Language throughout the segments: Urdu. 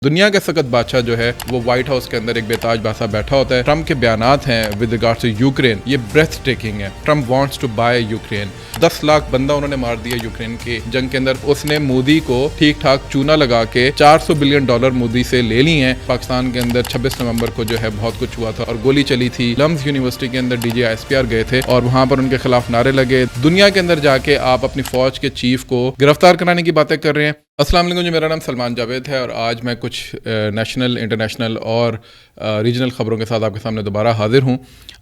دنیا کا سخت بادشاہ جو ہے وہ وائٹ ہاؤس کے اندر ایک بیتاج بادشاہ بیٹھا ہوتا ہے. ٹرمپ کے بیانات ہیں ود ریگارڈ ٹو یوکرین یہ بریتھ ٹیکنگ ہے. Trump wants to buy Ukraine. 10 lakh بندہ انہوں نے مار دیا یوکرین کی جنگ کے اندر. اس نے مودی کو ٹھیک ٹھاک چونا لگا کے $400 بلین مودی سے لے لی ہیں. پاکستان کے اندر 26 نومبر کو جو ہے بہت کچھ ہوا تھا اور گولی چلی تھی. لمز یونیورسٹی کے اندر DGI-SPR گئے تھے اور وہاں پر ان کے خلاف نعرے لگے. دنیا کے اندر جا کے آپ اپنی فوج کے چیف کو گرفتار کرانے کی باتیں کر رہے ہیں. السلام علیکم جی، میرا نام سلمان جاوید ہے اور آج میں کچھ نیشنل، انٹرنیشنل اور ریجنل خبروں کے ساتھ آپ کے سامنے دوبارہ حاضر ہوں.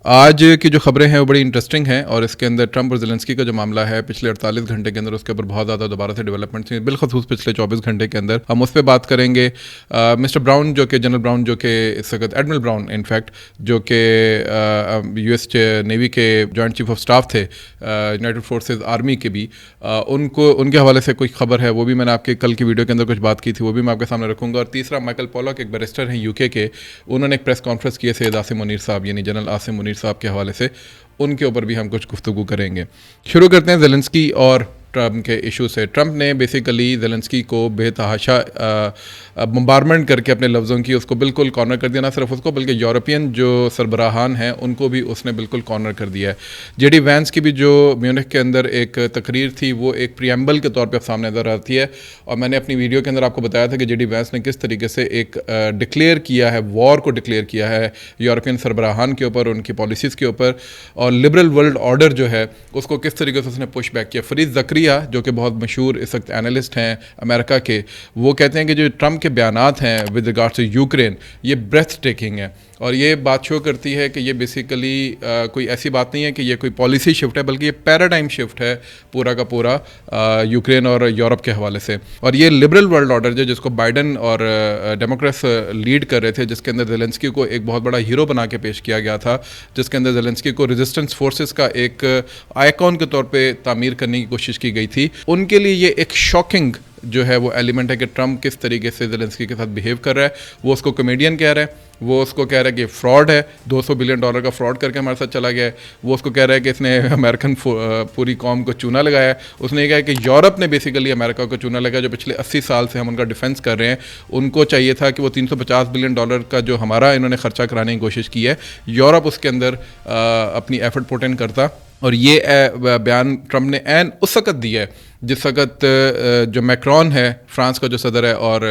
آج کی جو خبریں ہیں وہ بڑی انٹرسٹنگ ہیں اور اس کے اندر ٹرمپ اور زیلنسکی کا جو معاملہ ہے پچھلے 48 گھنٹے کے اندر اس کے اوپر بہت زیادہ دوبارہ سے ڈیولپمنٹس ہیں، بالخصوص پچھلے 24 گھنٹے کے اندر ہم اس پہ بات کریں گے. مسٹر براؤن جو کہ جنرل براؤن جو کہ اس وقت ایڈمرل براؤن انفیکٹ جو کہ US نیوی کے جوائنٹ چیف آف سٹاف تھے یونائٹڈ فورسز آرمی کے بھی، ان کے حوالے سے کوئی خبر ہے وہ بھی میں نے آپ کے کل کی ویڈیو کے اندر کچھ بات کی تھی، وہ بھی میں آپ کے سامنے رکھوں گا. اور تیسرا مائیکل پولک ایک بیرسٹر ہیں UK کے، انہوں نے ایک پریس کانفرنس کی ہے سید عاصم منیر صاحب یعنی جنرل عاصم منیر صاحب کے حوالے سے، ان کے اوپر بھی ہم کچھ گفتگو کریں گے. شروع کرتے ہیں زیلنسکی اور ٹرمپ کے ایشو سے. ٹرمپ نے بیسیکلی زیلنسکی کو بے تحاشا بمبارمنٹ کر کے اپنے لفظوں کی اس کو بالکل کارنر کر دیا. نہ صرف اس کو بلکہ یورپین جو سربراہان ہیں ان کو بھی اس نے بالکل کارنر کر دیا ہے. JD وینس کی بھی جو میونخ کے اندر ایک تقریر تھی وہ ایک پریمبل کے طور پہ سامنے نظر آتی ہے اور میں نے اپنی ویڈیو کے اندر آپ کو بتایا تھا کہ JD وینس نے کس طریقے سے ایک ڈکلیئر کیا ہے، وار کو ڈکلیئر کیا ہے یورپین سربراہان کے اوپر، ان کی پالیسیز کے اوپر، اور لبرل ورلڈ آرڈر جو ہے اس کو کس طریقے سے اس نے پش بیک کیا. فرید زکریا جو کہ بہت مشہور اس وقت اینالسٹ ہیں امریکہ کے، وہ کہتے ہیں کہ جو ٹرمپ کے بیانات ہیں ود ریگارڈ ٹو یوکرین یہ بریتھ ٹیکنگ ہے. اور یہ بات شو کرتی ہے کہ یہ بیسیکلی کوئی ایسی بات نہیں ہے کہ یہ کوئی پالیسی شفٹ ہے بلکہ یہ پیراڈائم شفٹ ہے پورا کا پورا یوکرین اور یورپ کے حوالے سے. اور یہ لبرل ورلڈ آرڈر جو جس کو بائیڈن اور ڈیموکریٹس لیڈ کر رہے تھے، جس کے اندر زیلنسکی کو ایک بہت بڑا ہیرو بنا کے پیش کیا گیا تھا، جس کے اندر زیلنسکی کو ریزسٹنس فورسز کا ایک آئیکن کے طور پہ تعمیر کرنے کی کوشش کی گئی تھی، ان کے لیے یہ ایک شاکنگ جو ہے وہ ایلیمنٹ ہے کہ ٹرمپ کس طریقے سے زیلنسکی کے ساتھ بیہیو کر رہا ہے. وہ اس کو کمیڈین کہہ رہا ہے، وہ اس کو کہہ رہا ہے کہ فراڈ ہے، $200 بلین کا فراڈ کر کے ہمارے ساتھ چلا گیا ہے. وہ اس کو کہہ رہا ہے کہ اس نے امریکن پوری قوم کو چونا لگایا ہے. اس نے یہ کہا کہ یورپ نے بیسیکلی امریکہ کو چونا لگایا جو پچھلے 80 سال سے ہم ان کا ڈیفینس کر رہے ہیں. ان کو چاہیے تھا کہ وہ $350 بلین کا جو ہمارا انہوں نے خرچہ کرانے کی کوشش کی ہے، یورپ اس کے اندر اپنی ایفرٹ پوٹ ان کرتا. اور یہ بیان ٹرمپ نے عین اس وقت دیا ہے جس وقت جو میکرون ہے فرانس کا جو صدر ہے اور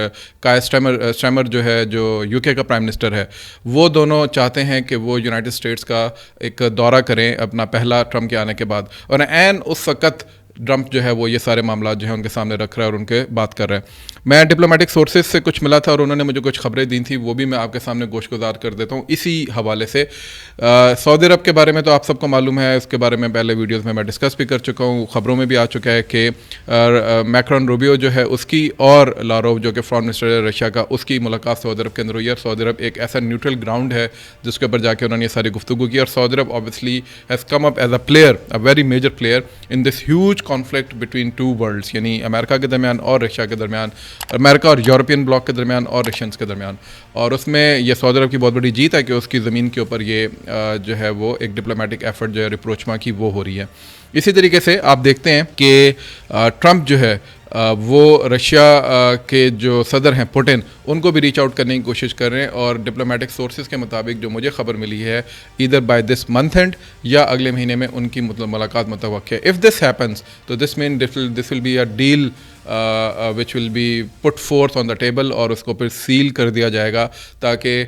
کائر سٹارمر جو ہے جو UK کا پرائم منسٹر ہے، وہ دونوں چاہتے ہیں کہ وہ یونائٹڈ اسٹیٹس کا ایک دورہ کریں اپنا پہلا ٹرمپ کے آنے کے بعد. اور عین اس وقت ٹرمپ جو ہے وہ یہ سارے معاملات جو ہیں ان کے سامنے رکھ رہا ہے اور ان کے بات کر رہا ہے. میں ڈپلومیٹک سورسز سے کچھ ملا تھا اور انہوں نے مجھے کچھ خبریں دی تھیں، وہ بھی میں آپ کے سامنے گوش گزار کر دیتا ہوں اسی حوالے سے. سعودی عرب کے بارے میں تو آپ سب کو معلوم ہے، اس کے بارے میں پہلے ویڈیوز میں ڈسکس بھی کر چکا ہوں، خبروں میں بھی آ چکا ہے کہ میکرون روبیو جو ہے اس کی اور لاروف جو کہ فارن منسٹر ہے رشیا کا، اس کی ملاقات سعودی عرب کے اندر ہوئی ہے. اور سعودی عرب ایک ایسا نیوٹرل گراؤنڈ ہے جس کے اوپر جا کے انہوں نے یہ ساری گفتگو کی. اور سعودی عرب obviously has come up as a player, a very major player in this huge conflict between two worlds، یعنی امریکہ کے درمیان اور رشیا کے درمیان، امریکہ اور یورپین بلاک کے درمیان اور رشینس کے درمیان. اور اس میں یہ سعودی عرب کی بہت بڑی جیت ہے کہ اس کی زمین کے اوپر یہ جو ہے وہ ایک ڈپلومیٹک ایفرٹ جو ہے ریپروچما کی وہ ہو رہی ہے. اسی طریقے سے آپ دیکھتے ہیں کہ ٹرمپ جو ہے وہ رشیا کے جو صدر ہیں پوٹن، ان کو بھی ریچ آؤٹ کرنے کی کوشش کر رہے ہیں. اور ڈپلومیٹک سورسز کے مطابق جو مجھے خبر ملی ہے either by this month and یا اگلے مہینے میں ان کی ملاقات متوقع ہے. اف دس ہیپنس تو this man this will be a deal which will be put forth on the table، اور اس کو پھر سیل کر دیا جائے گا تاکہ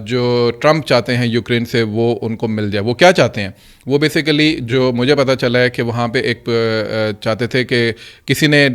جو ٹرمپ چاہتے ہیں یوکرین سے وہ ان کو مل جائے. وہ کیا چاہتے ہیں؟ وہ بیسیکلی جو مجھے پتہ چلا ہے کہ وہاں پہ ایک چاہتے تھے کہ کسی نے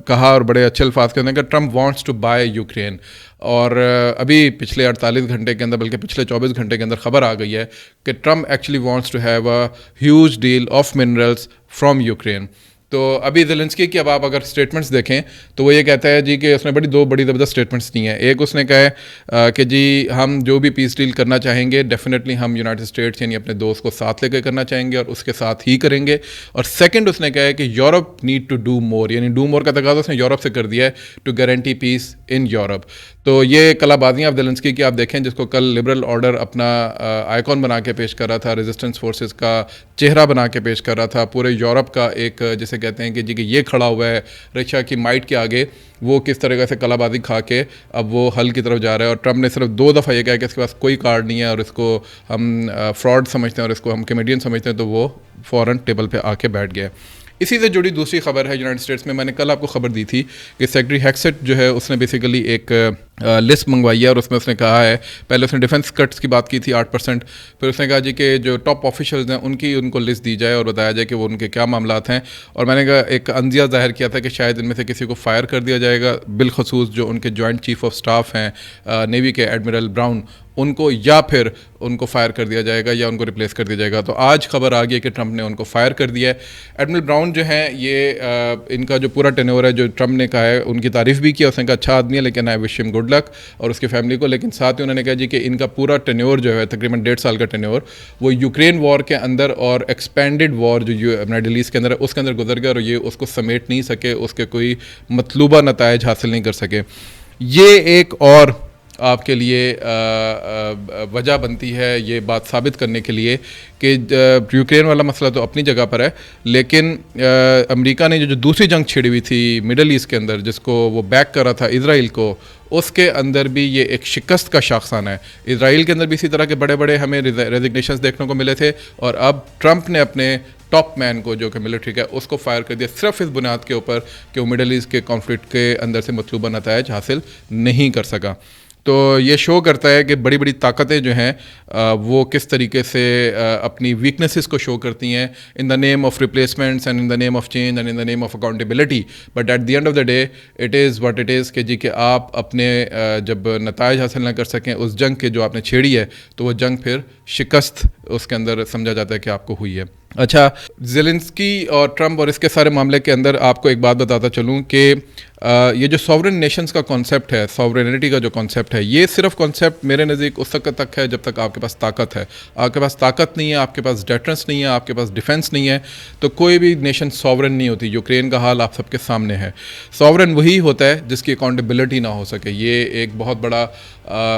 کہا اور بڑے اچھے الفاظ کے اندر کہ Trump wants to buy Ukraine. اور ابھی پچھلے 48 گھنٹے کے اندر بلکہ پچھلے 24 گھنٹے کے اندر خبر آ گئی ہے کہ Trump actually wants to have a huge deal of minerals from Ukraine. تو ابھی زیلنسکی کی اب آپ اگر اسٹیٹمنٹس دیکھیں تو وہ یہ کہتا ہے جی کہ اس نے دو بڑی زبردست اسٹیٹمنٹس دی ہیں. ایک اس نے کہا ہے کہ جی ہم جو بھی پیس ڈیل کرنا چاہیں گے ڈیفینیٹلی ہم یونائٹڈ اسٹیٹس یعنی اپنے دوست کو ساتھ لے کے کرنا چاہیں گے اور اس کے ساتھ ہی کریں گے. اور سیکنڈ اس نے کہا ہے کہ Europe need to do more, یعنی ڈو مور کا تقاضا اس نے یورپ سے کر دیا ہے to guarantee peace in Europe. تو یہ کلا بازیاں آپ زیلنسکی کی آپ دیکھیں جس کو کل لبرل آرڈر اپنا آئیکن بنا کے پیش کر رہا تھا، ریزسٹنس فورسز کا چہرہ بنا کے پیش کر رہا تھا، پورے یورپ کا ایک جسے کہتے ہیں کہ یہ کھڑا ہوا ہے رشیا کی مائٹ کے آگے، وہ کس طرح سے کلا بازی کھا کے اب وہ حل کی طرف جا رہا ہے. اور ٹرمپ نے صرف 2 دفعہ یہ کہا کہ اس کے پاس کوئی کارڈ نہیں ہے اور اس کو ہم فراڈ سمجھتے ہیں اور اس کو ہم کمیڈین سمجھتے ہیں، تو وہ فوراً ٹیبل پہ آ کے بیٹھ گیا. اسی سے جڑی دوسری خبر ہے یونائٹڈ اسٹیٹس میں نے کل آپ کو خبر دی تھی کہ سیکرٹری ہیکسٹ جو ہے اس نے بیسیکلی ایک لسٹ منگوائی ہے اور اس میں اس نے کہا ہے، پہلے اس نے ڈیفنس کٹس کی بات کی تھی 8%، پھر اس نے کہا کہ جو ٹاپ آفیشلز ہیں ان کو لسٹ دی جائے اور بتایا جائے کہ وہ ان کے کیا معاملات ہیں. اور میں نے کہا ایک اندیہ ظاہر کیا تھا کہ شاید ان میں سے کسی کو فائر کر دیا جائے گا، بالخصوص جو ان کے جوائنٹ چیف آف سٹاف ہیں نیوی کے ایڈمرل براؤن، ان کو، یا پھر ان کو فائر کر دیا جائے گا یا ان کو ریپلیس کر دیا جائے گا. تو آج خبر آ گئی ہے کہ ٹرمپ نے ان کو فائر کر دیا ہے. ایڈمرل براؤن جو ہیں یہ ان کا جو پورا ٹینیور ہے جو ٹرمپ نے کہا ہے، ان کی تعریف بھی کیا، اس نے کہا اچھا آدمی ہے لیکن آئی وش ہم گڈ لک اور اس کی فیملی کو. لیکن ساتھ ہی انہوں نے کہا کہ ان کا پورا ٹینیور جو ہے تقریباً 1.5 سال کا ٹینیور وہ یوکرین وار کے اندر اور ایکسپینڈڈ وار جو مڈل ایسٹ کے اندر ہے اس کے اندر گزر گیا اور یہ اس کو سمیٹ نہیں سکے، اس کے کوئی مطلوبہ نتائج حاصل نہیں کر سکے. یہ ایک اور آپ کے لیے وجہ بنتی ہے یہ بات ثابت کرنے کے لیے کہ یوکرین والا مسئلہ تو اپنی جگہ پر ہے، لیکن امریکہ نے جو دوسری جنگ چھڑی ہوئی تھی مڈل ایسٹ کے اندر جس کو وہ بیک کر رہا تھا اسرائیل کو، اس کے اندر بھی یہ ایک شکست کا شاخسانہ ہے. اسرائیل کے اندر بھی اسی طرح کے بڑے بڑے ہمیں ریزگنیشنز دیکھنے کو ملے تھے اور اب ٹرمپ نے اپنے ٹاپ مین کو جو کہ ملٹری کا اس کو فائر کر دیا صرف اس بنیاد کے اوپر کہ وہ مڈل ایسٹ کے کانفلکٹ کے اندر سے مطلوبہ نتائج حاصل نہیں کر سکا. تو یہ شو کرتا ہے کہ بڑی بڑی طاقتیں جو ہیں وہ کس طریقے سے اپنی ویکنیسز کو شو کرتی ہیں in the name of replacements and in the name of change and in the name of accountability. But at the end of the day it is what it is کہ آپ اپنے جب نتائج حاصل نہ کر سکیں اس جنگ کے جو آپ نے چھیڑی ہے تو وہ جنگ پھر شکست اس کے اندر سمجھا جاتا ہے کہ آپ کو ہوئی ہے. اچھا، زیلنسکی اور ٹرمپ اور اس کے سارے معاملے کے اندر آپ کو ایک بات بتاتا چلوں کہ یہ جو ساورن نیشنز کا کانسیپٹ ہے، ساورینٹی کا جو کانسیپٹ ہے، یہ صرف کانسیپٹ میرے نزدیک اس وقت تک ہے جب تک آپ کے پاس طاقت ہے. آپ کے پاس طاقت نہیں ہے، آپ کے پاس ڈیٹرنس نہیں ہے، آپ کے پاس ڈیفنس نہیں ہے، تو کوئی بھی نیشن ساورن نہیں ہوتی. یوکرین کا حال آپ سب کے سامنے ہے. ساورن وہی ہوتا ہے جس کی اکاؤنٹیبلٹی نہ ہو سکے. یہ ایک بہت بڑا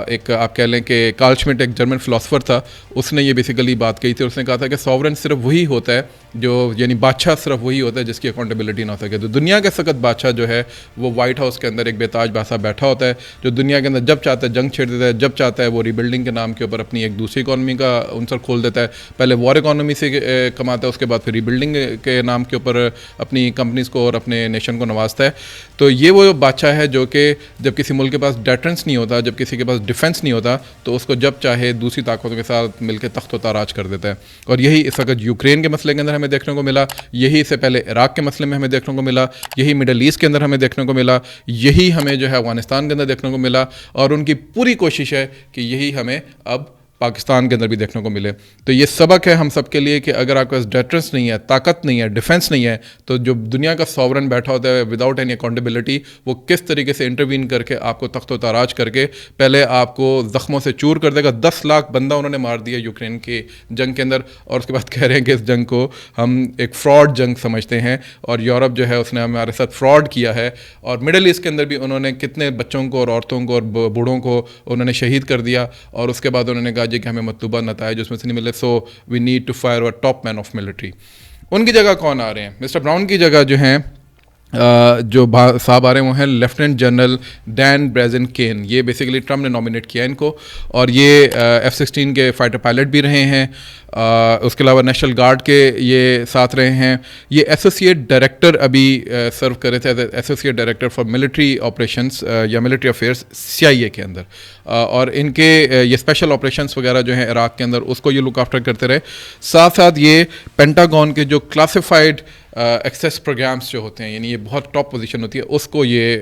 ایک آپ کہہ لیں کہ کارل شمٹ ایک جرمن فلاسفر تھا، اس نے یہ بیسیکلی بات کہی تھی. اس نے کہا تھا کہ ساورن صرف وہی ہوتا ہے جو یعنی بادشاہ صرف وہی ہوتا ہے جس کی اکاؤنٹیبلٹی نہ ہو سکے. تو دنیا کے سخت بادشاہ جو ہے وہ وائٹ ہاؤس کے اندر ایک بے تاج بادشاہ بیٹھا ہوتا ہے جو دنیا کے اندر جب چاہتا ہے جنگ چھیڑ دیتا ہے، جب چاہتا ہے وہ ری بلڈنگ کے نام کے اوپر اپنی ایک دوسری اکانومی کا عنصر کھول دیتا ہے. پہلے وار اکانومی سے کماتا ہے، اس کے بعد پھر ری بلڈنگ کے نام کے اوپر اپنی کمپنیز کو اور اپنے نیشن کو نوازتا ہے. تو یہ وہ بادشاہ ہے جو کہ جب کسی ملک کے پاس ڈیٹرنس نہیں ہوتا، جب کسی کے پاس ڈیفنس نہیں ہوتا، تو اس کو جب چاہے دوسری طاقتوں کے ساتھ مل کے تخت و تاراج کر دیتا ہے. اور یہی اس وقت یوکرین کے مسئلے کے اندر ہمیں دیکھنے کو ملا، یہی سے پہلے عراق کے مسئلے میں ہمیں دیکھنے کو ملا، یہی مڈل ایسٹ کے اندر ہمیں دیکھنے کو ملا، یہی ہمیں جو ہے افغانستان کے اندر دیکھنے کو ملا، اور ان کی پوری کوشش ہے کہ یہی ہمیں اب پاکستان کے اندر بھی دیکھنے کو ملے. تو یہ سبق ہے ہم سب کے لیے کہ اگر آپ کے پاس ڈیٹرنس نہیں ہے، طاقت نہیں ہے، ڈیفنس نہیں ہے، تو جو دنیا کا ساورن بیٹھا ہوتا ہے وداؤٹ اینی اکاؤنٹیبلٹی، وہ کس طریقے سے انٹروین کر کے آپ کو تخت و تاراج کر کے پہلے آپ کو زخموں سے چور کر دے گا. 10 لاکھ بندہ انہوں نے مار دیا یوکرین کے جنگ کے اندر، اور اس کے بعد کہہ رہے ہیں کہ اس جنگ کو ہم ایک فراڈ جنگ سمجھتے ہیں، اور یورپ جو ہے اس نے ہمارے ساتھ فراڈ کیا ہے. اور مڈل ایسٹ کے اندر بھی انہوں نے کتنے بچوں کو اور عورتوں کو اور بوڑھوں کو انہوں نے شہید کر دیا، اور اس کے بعد انہوں نے کہا کہ ہمیں مطلوبہ نتائج اس میں سے نہیں ملے، سو وی نیڈ ٹو فائر اور ٹاپ مین آف ملٹری. ان کی جگہ کون آ رہے ہیں؟ مسٹر براؤن کی جگہ جو ہیں جو صاحب آ رہے ہیں وہ ہیں لیفٹیننٹ جنرل ڈین بریزن کین. یہ بیسیکلی ٹرمپ نے نامینیٹ کیا ان کو، اور یہ F-16 کے فائٹر پائلٹ بھی رہے ہیں. اس کے علاوہ نیشنل گارڈ کے یہ ساتھ رہے ہیں. یہ ایسوسیٹ ڈائریکٹر ابھی سرو کر رہے تھے، associate director for military operations یا ملٹری افیئرس CIA کے اندر. اور ان کے یہ اسپیشل آپریشنس وغیرہ جو ہیں عراق کے اندر اس کو یہ لک آفٹر کرتے رہے. ساتھ ساتھ یہ پینٹاگون کے جو کلاسیفائڈ ایکسیس پروگرامس جو ہوتے ہیں، یعنی یہ بہت ٹاپ پوزیشن ہوتی ہے، اس کو یہ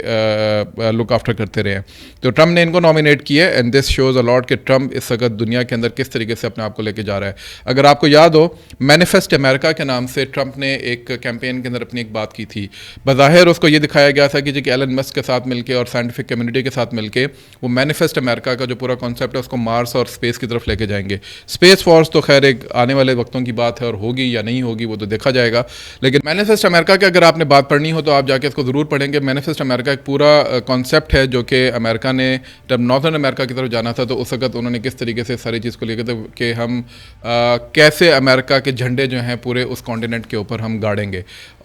لک آفٹر کرتے رہے ہیں. تو ٹرمپ نے ان کو نامینیٹ کیا ہے، اینڈ دس شوز الاٹ کہ ٹرمپ اس وقت دنیا کے اندر کس طریقے سے اپنے آپ کو لے کے جا رہا ہے. اگر آپ کو یاد ہو، مینیفیسٹ امریکہ کے نام سے ٹرمپ نے ایک کیمپین کے اندر اپنی ایک بات کی تھی. بظاہر اس کو یہ دکھایا گیا تھا کہ ایلن مسک کے ساتھ مل کے اور سائنٹیفک کمیونٹی کے ساتھ مل کے وہ مینیفیسٹ امریکہ کا جو پورا کانسیپٹ ہے اس کو مارس اور اسپیس کی طرف لے کے جائیں گے. اسپیس فورس تو خیر ایک آنے والے وقتوں کی بات ہے، اور ہوگی یا نہیں ہوگی وہ تو دیکھا جائے گا. لیکن مینیفیسٹ امریکہ کی اگر آپ نے بات پڑھنی ہو تو آپ جا کے اس کو ضرور پڑھیں گے. مینیفیسٹ امریکہ ایک پورا کانسیپٹ ہے جو کہ امریکہ نے جب نارتھرن امریکہ کی طرف جانا تھا تو اس وقت انہوں نے کس طریقے سے ساری چیز کو لے کے کہ ہم کیسے امریکہ کے جھنڈے جو ہیں پورے اس کانٹیننٹ کے اوپر ہم گاڑیں گے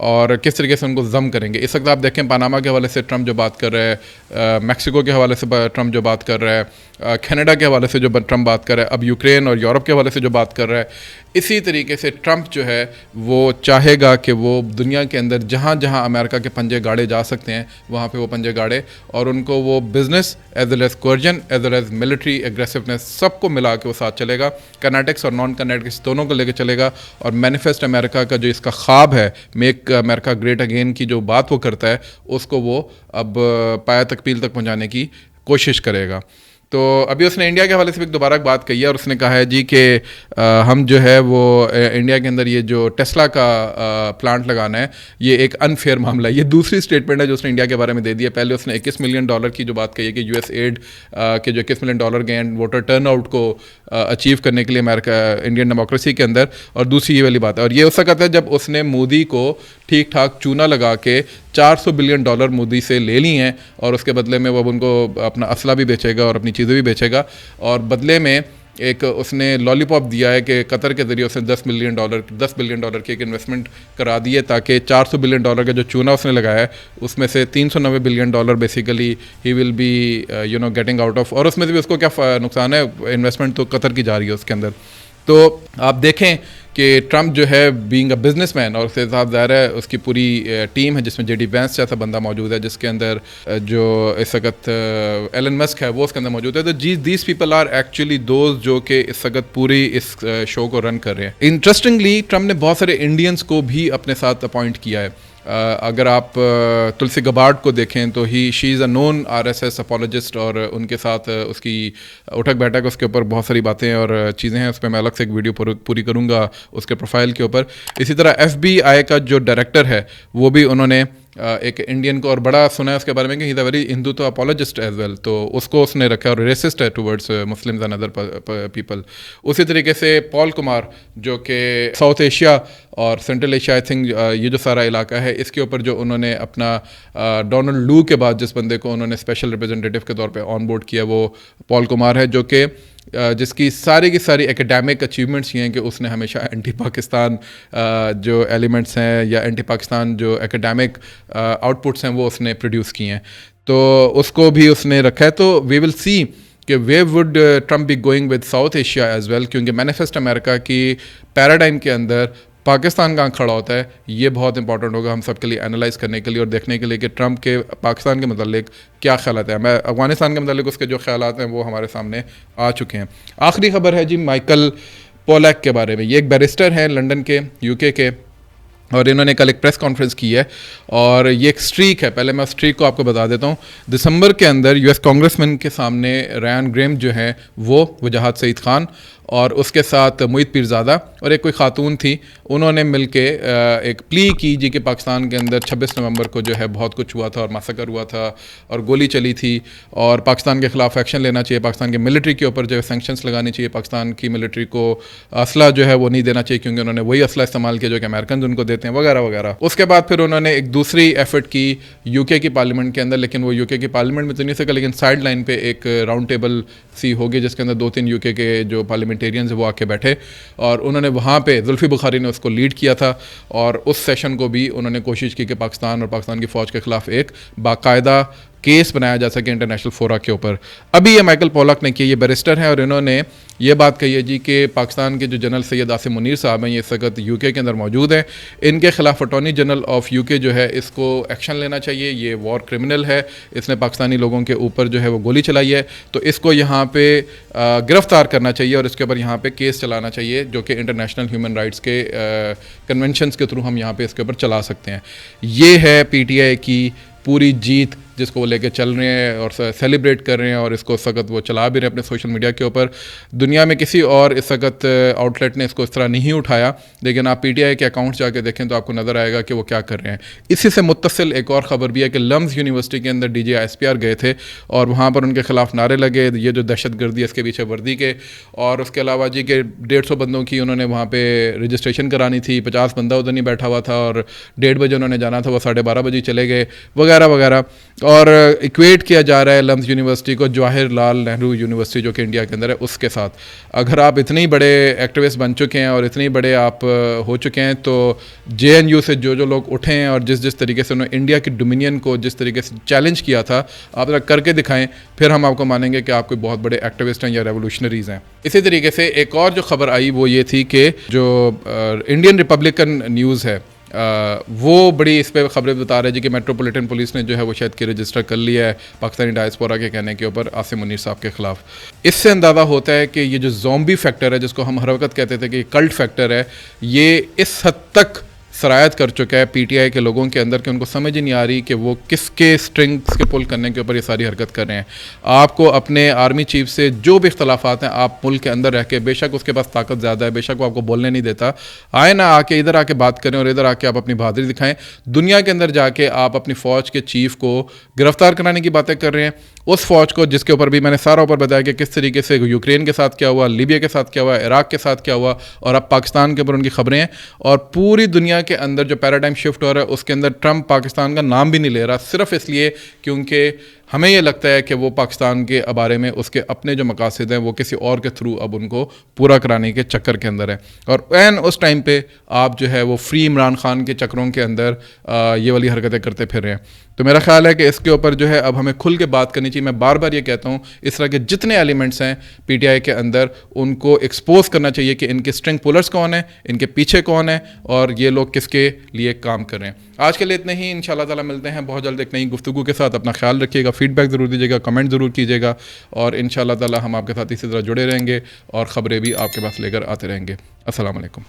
اور کس طریقے سے ان کو ضم کریں گے. اس وقت آپ دیکھیں پاناما کے حوالے سے ٹرمپ جو بات کر رہا ہے, میکسیکو کے حوالے سے ٹرمپ جو بات کر رہا ہے, کینیڈا کے حوالے سے جو ٹرمپ بات کر رہا ہے, اب یوکرین اور یورپ کے حوالے سے جو بات کر رہا ہے. اسی طریقے سے ٹرمپ جو ہے وہ چاہے گا کہ وہ دنیا کے اندر جہاں جہاں امریکہ کے پنجے گاڑے جا سکتے ہیں وہاں پہ وہ پنجے گاڑے, اور ان کو وہ business as well as coercion as well as military aggressiveness سب کو ملا کے وہ ساتھ چلے گا. کنیٹکس اور نان کنیٹکس دونوں کو لے کے چلے گا. اور مینیفیسٹ امریکہ کا جو اس کا خواب ہے, میک امریکہ گریٹ اگین کی جو بات وہ کرتا ہے, اس کو وہ اب پایہ تکمیل تک پہنچانے کی کوشش کرے گا. تو ابھی اس نے انڈیا کے حوالے سے بھی دوبارہ ایک بات کہی ہے اور اس نے کہا ہے جی کہ ہم جو ہے وہ انڈیا کے اندر یہ جو ٹیسلا کا پلانٹ لگانا ہے یہ ایک انفیئر معاملہ ہے. یہ دوسری اسٹیٹمنٹ ہے جو اس نے انڈیا کے بارے میں دے دی ہے. پہلے اس نے $21 ملین کی جو بات کہی ہے کہ یو ایس ایڈ کے جو $21 ملین گئے ہیں ووٹر ٹرن آؤٹ کو اچیو کرنے کے لیے امریکہ انڈین ڈیموکریسی کے اندر, اور دوسری یہ والی بات ہے. اور یہ اس وقت ہے جب اس نے مودی کو ٹھیک ٹھاک چونا لگا کے $400 بلین مودی سے لے لی ہیں, اور اس کے بدلے میں وہ ان کو اپنا اسلحہ بھی بیچے گا اور اپنی چیزیں بھی بیچے گا. اور بدلے میں ایک اس نے لالی پاپ دیا ہے کہ قطر کے ذریعے اس نے $10 بلین کی ایک انویسٹمنٹ کرا دی ہے تاکہ $400 بلین کا جو چونا اس نے لگایا ہے اس میں سے $390 billion basically he will be getting out of. اور اس میں سے بھی اس کو کیا نقصان ہے, انویسٹمنٹ تو قطر کی جا رہی ہے اس کے اندر. تو آپ دیکھیں کہ ٹرمپ جو ہے بینگ اے بزنس مین, اور اس کے ساتھ ظاہر ہے اس کی پوری ٹیم ہے جس میں جے ڈی وینس جیسا بندہ موجود ہے, جس کے اندر جو اس وقت ایلن مسک ہے وہ اس کے اندر موجود ہے. تو these people are actually those جو کہ اس وقت پوری اس شو کو رن کر رہے ہیں. انٹرسٹنگلی ٹرمپ نے بہت سارے انڈینس کو بھی اپنے ساتھ اپوائنٹ کیا ہے. اگر آپ تلسی گبارڈ کو دیکھیں تو شی از اے نون RSS اپولوجسٹ, اور ان کے ساتھ اس کی اٹھک بیٹھک اس کے اوپر بہت ساری باتیں اور چیزیں ہیں. اس پہ میں الگ سے ایک ویڈیو پوری کروں گا اس کے پروفائل کے اوپر. اسی طرح FBI کا جو ڈائریکٹر ہے وہ بھی انہوں نے ایک انڈین کو, اور بڑا سنا ہے اس کے بارے میں کہ he is a very Hindutva apologist as well, تو اس کو اس نے رکھا اور ریسسٹ ہے towards Muslims and other people. اسی طریقے سے پال کمار جو کہ ساؤتھ ایشیا اور سینٹرل ایشیا آئی تھنک یہ جو سارا علاقہ ہے اس کے اوپر جو انہوں نے اپنا ڈونلڈ لو کے بعد جس بندے کو انہوں نے اسپیشل ریپرزنٹیٹو کے طور پہ آن بورڈ کیا وہ پال کمار ہے, جو کہ جس کی ساری ایکیڈیمک اچیومنٹس یہ ہیں کہ اس نے ہمیشہ اینٹی پاکستان جو ایلیمنٹس ہیں یا اینٹی پاکستان جو ایکیڈیمک آؤٹ پٹس ہیں وہ اس نے پروڈیوس کیے ہیں. تو اس کو بھی اس نے رکھا ہے. تو وی ول سی کہ where would Trump be going with South Asia as well, کیونکہ مینیفیسٹ امریکہ کی پیراڈائم کے اندر پاکستان کہاں کھڑا ہوتا ہے یہ بہت امپورٹنٹ ہوگا ہم سب کے لیے انالائز کرنے کے لیے اور دیکھنے کے لیے کہ ٹرمپ کے پاکستان کے متعلق کیا خیالات ہیں. میں افغانستان کے متعلق اس کے جو خیالات ہیں وہ ہمارے سامنے آ چکے ہیں. آخری خبر ہے جی مائیکل پولیک کے بارے میں. یہ ایک بیرسٹر ہیں لنڈن کے, UK کے, اور انہوں نے کل ایک پریس کانفرنس کی ہے اور یہ ایک سٹریک ہے. پہلے میں سٹریک کو آپ کو بتا دیتا ہوں. دسمبر کے اندر US کانگریس مین کے سامنے ریان گریم جو ہیں وہ وجاہت سعید خان اور اس کے ساتھ معید پیرزادہ اور ایک کوئی خاتون تھی, انہوں نے مل کے ایک پلی کی جی کہ پاکستان کے اندر 26 نومبر کو جو ہے بہت کچھ ہوا تھا اور میسیکر ہوا تھا اور گولی چلی تھی اور پاکستان کے خلاف ایکشن لینا چاہیے, پاکستان کی ملٹری کے اوپر جو ہے سینکشنز لگانی چاہیے, پاکستان کی ملٹری کو اسلحہ جو ہے وہ نہیں دینا چاہیے کیونکہ انہوں نے وہی اسلحہ استعمال کیا جو کہ امریکنز ان کو دیتے ہیں وغیرہ وغیرہ. اس کے بعد پھر انہوں نے ایک دوسری ایفرٹ کی UK کی پارلیمنٹ کے اندر, لیکن وہ UK کی پارلیمنٹ میں تو نہیں سکا, لیکن سائڈ لائن پہ ایک راؤنڈ ٹیبل سی ہوگی جس کے اندر 2-3 UK کے جو پارلیمنٹیرینز وہ آ کے بیٹھے اور انہوں نے وہاں پہ زلفی بخاری نے اس کو لیڈ کیا تھا اور اس سیشن کو بھی انہوں نے کوشش کی کہ پاکستان اور پاکستان کی فوج کے خلاف ایک باقاعدہ کیس بنایا جا سکے انٹرنیشنل فورا کے اوپر. ابھی یہ مائیکل پولیک نے کیا, یہ بیرسٹر ہیں اور انہوں نے یہ بات کہی ہے جی کہ پاکستان کے جو جنرل سید عاصم منیر صاحب ہیں یہ اس وقت UK کے اندر موجود ہیں, ان کے خلاف اٹارنی جنرل آف UK جو ہے اس کو ایکشن لینا چاہیے, یہ وار کرمنل ہے, اس نے پاکستانی لوگوں کے اوپر جو ہے وہ گولی چلائی ہے, تو اس کو یہاں پہ گرفتار کرنا چاہیے اور اس کے اوپر یہاں پہ کیس چلانا چاہیے جو کہ انٹرنیشنل ہیومن رائٹس کے کنونشنز کے تھرو ہم یہاں پہ اس کے اوپر چلا سکتے ہیں. یہ ہے PTI کی پوری جیت جس کو وہ لے کے چل رہے ہیں اور سیلیبریٹ کر رہے ہیں اور اس کو اس وقت وہ چلا بھی رہے ہیں اپنے سوشل میڈیا کے اوپر. دنیا میں کسی اور اس وقت آؤٹ لیٹ نے اس کو اس طرح نہیں اٹھایا, لیکن آپ پی ٹی آئی کے اکاؤنٹس جا کے دیکھیں تو آپ کو نظر آئے گا کہ وہ کیا کر رہے ہیں. اسی سے متصل ایک اور خبر بھی ہے کہ لمز یونیورسٹی کے اندر D G S P R گئے تھے اور وہاں پر ان کے خلاف نعرے لگے, یہ جو دہشت گردی ہے اس کے پیچھے وردی کے, اور اس کے علاوہ جی کہ 150 بندوں کی انہوں نے وہاں پہ رجسٹریشن کرانی تھی, 50 بندہ ادھر نہیں بیٹھا ہوا تھا اور 1:30 بجے انہوں نے جانا تھا, وہ 12:30 بجے چلے گئے وغیرہ وغیرہ. اور ایکویٹ کیا جا رہا ہے لمز یونیورسٹی کو جواہر لال نہرو یونیورسٹی جو کہ انڈیا کے اندر ہے اس کے ساتھ. اگر آپ اتنے بڑے ایکٹیوسٹ بن چکے ہیں اور اتنے بڑے آپ ہو چکے ہیں تو جے این یو سے جو لوگ اٹھے ہیں اور جس طریقے سے انہوں نے انڈیا کی ڈومینین کو جس طریقے سے چیلنج کیا تھا, آپ ذرا کر کے دکھائیں, پھر ہم آپ کو مانیں گے کہ آپ کوئی بہت بڑے ایکٹیوسٹ ہیں یا ریولوشنریز ہیں. اسی طریقے سے ایک اور جو خبر آئی وہ یہ تھی کہ جو انڈین ریپبلکن نیوز ہے وہ بڑی اس پہ خبریں بتا رہے جی کہ میٹروپولیٹن پولیس نے جو ہے وہ شاید کہ رجسٹر کر لیا ہے پاکستانی ڈائسپورا کے کہنے کے اوپر عاصم منیر صاحب کے خلاف. اس سے اندازہ ہوتا ہے کہ یہ جو زومبی فیکٹر ہے جس کو ہم ہر وقت کہتے تھے کہ یہ کلٹ فیکٹر ہے, یہ اس حد تک سرایت کر چکا ہے پی ٹی آئی کے لوگوں کے اندر کہ ان کو سمجھ ہی نہیں آ رہی کہ وہ کس کے اسٹرنگس کے پل کرنے کے اوپر یہ ساری حرکت کر رہے ہیں. آپ کو اپنے آرمی چیف سے جو بھی اختلافات ہیں آپ ملک کے اندر رہ کے, بے شک اس کے پاس طاقت زیادہ ہے, بے شک وہ آپ کو بولنے نہیں دیتا, آئے نا آ کے ادھر آ کے بات کریں اور ادھر آ کے آپ اپنی بہادری دکھائیں. دنیا کے اندر جا کے آپ اپنی فوج کے چیف کو گرفتار کرانے کی باتیں کر رہے ہیں, اس فوج کو جس کے اوپر بھی میں نے سارا اوپر بتایا کہ کس طریقے سے یوکرین کے ساتھ کیا ہوا, لیبیا کے ساتھ کیا ہوا, عراق کے ساتھ کیا ہوا, اور اب پاکستان کے اوپر ان کی خبریں ہیں. اور پوری دنیا کے اندر جو پیراڈائم شفٹ ہو رہا ہے اس کے اندر ٹرمپ پاکستان کا نام بھی نہیں لے رہا, صرف اس لیے کیونکہ ہمیں یہ لگتا ہے کہ وہ پاکستان کے بارے میں اس کے اپنے جو مقاصد ہیں وہ کسی اور کے تھرو اب ان کو پورا کرانے کے چکر کے اندر ہے. اور این اس ٹائم پہ آپ جو ہے وہ فری عمران خان کے چکروں کے اندر یہ والی حرکتیں کرتے پھر رہے ہیں. تو میرا خیال ہے کہ اس کے اوپر جو ہے اب ہمیں کھل کے بات کرنی چاہیے. میں بار بار یہ کہتا ہوں اس طرح کے جتنے ایلیمنٹس ہیں پی ٹی آئی کے اندر ان کو ایکسپوز کرنا چاہیے کہ ان کے اسٹرنگ پولرز کون ہیں, ان کے پیچھے کون ہیں اور یہ لوگ کس کے لیے کام کر رہے ہیں. آج کے لیے اتنے ہی, ان شاء اللہ تعالیٰ ملتے ہیں بہت جلد ایک نئی گفتگو کے ساتھ. اپنا خیال رکھیے گا, فیڈ بیک ضرور دیجیے گا, کمنٹ ضرور کیجیے گا, اور ان شاء اللہ تعالیٰ ہم آپ کے ساتھ اسی طرح جڑے رہیں گے اور خبریں بھی آپ کے پاس لے کر آتے رہیں گے. السلام علیکم.